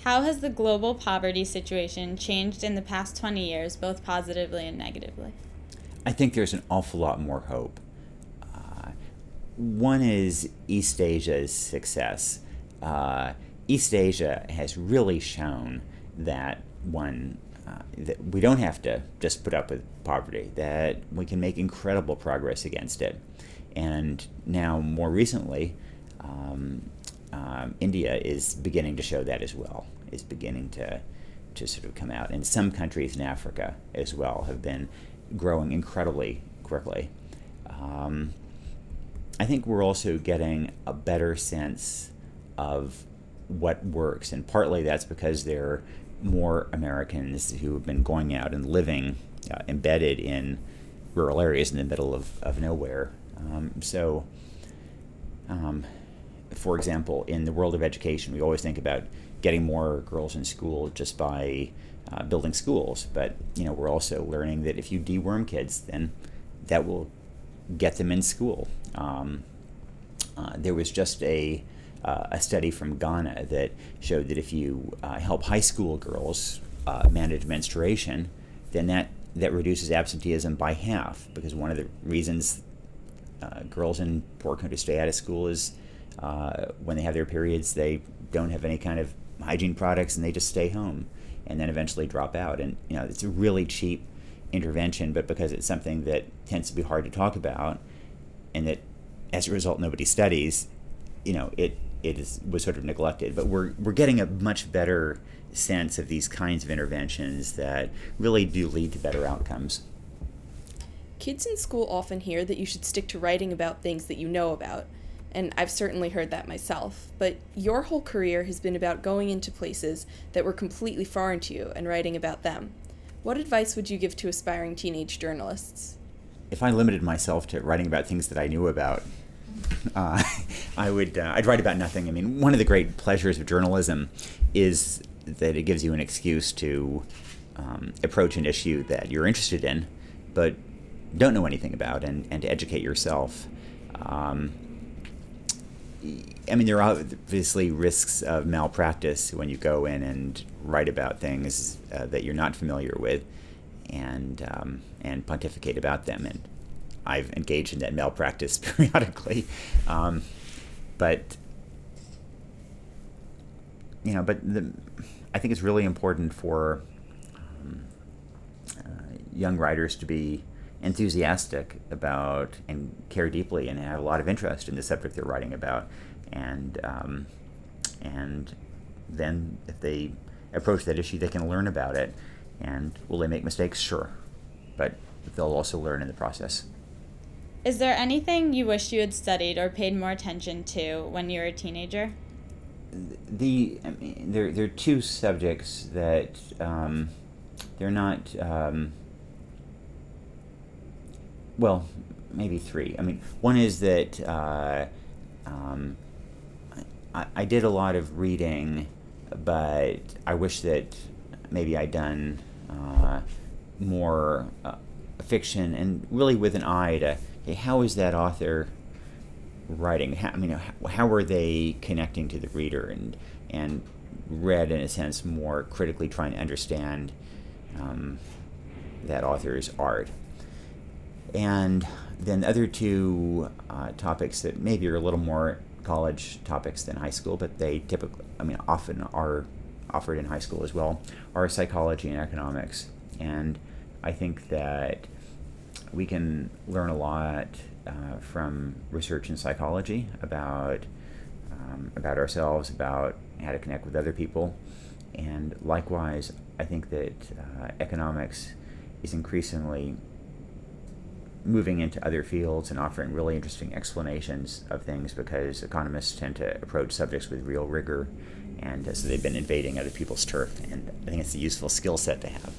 How has the global poverty situation changed in the past 20 years, both positively and negatively? I think there's an awful lot more hope. One is East Asia's success. East Asia has really shown that that we don't have to just put up with poverty, that we can make incredible progress against it. And now, more recently, India is beginning to show that as well, is beginning to sort of come out. And some countries in Africa as well have been growing incredibly quickly. I think we're also getting a better sense of what works, and partly that's because there are more Americans who have been going out and living embedded in rural areas in the middle of nowhere. For example, in the world of education, we always think about getting more girls in school just by building schools, but we're also learning that if you deworm kids, then that will get them in school. There was just a study from Ghana that showed that if you help high school girls manage menstruation, then that reduces absenteeism by half, because one of the reasons girls in poor countries stay out of school is when they have their periods, they don't have any kind of hygiene products and they just stay home and then eventually drop out. And it's a really cheap intervention, but because it's something that tends to be hard to talk about and that as a result nobody studies, was sort of neglected. But we're getting a much better sense of these kinds of interventions that really do lead to better outcomes. Kids in school often hear that you should stick to writing about things that you know about, and I've certainly heard that myself, but your whole career has been about going into places that were completely foreign to you and writing about them. What advice would you give to aspiring teenage journalists? If I limited myself to writing about things that I knew about, I'd write about nothing. I mean, one of the great pleasures of journalism is that it gives you an excuse to approach an issue that you're interested in, but don't know anything about, and to educate yourself. There are obviously risks of malpractice when you go in and write about things that you're not familiar with, and pontificate about them. And I've engaged in that malpractice periodically, I think it's really important for young writers to be enthusiastic about and care deeply and have a lot of interest in the subject they're writing about, and then if they approach that issue, they can learn about it. And will they make mistakes? Sure, but they'll also learn in the process. Is there anything you wish you had studied or paid more attention to when you were a teenager? There are two subjects that they're not. Well, maybe three. One is that I did a lot of reading, but I wish that maybe I'd done more fiction, and really with an eye to, okay, how is that author writing? How are they connecting to the reader, and read, in a sense, more critically, trying to understand that author's art. And then the other two topics that maybe are a little more college topics than high school, but they typically, often are offered in high school as well, are psychology and economics. And I think that we can learn a lot from research in psychology about ourselves, about how to connect with other people. And likewise, I think that economics is increasingly moving into other fields and offering really interesting explanations of things, because economists tend to approach subjects with real rigor, and so they've been invading other people's turf, and I think it's a useful skill set to have.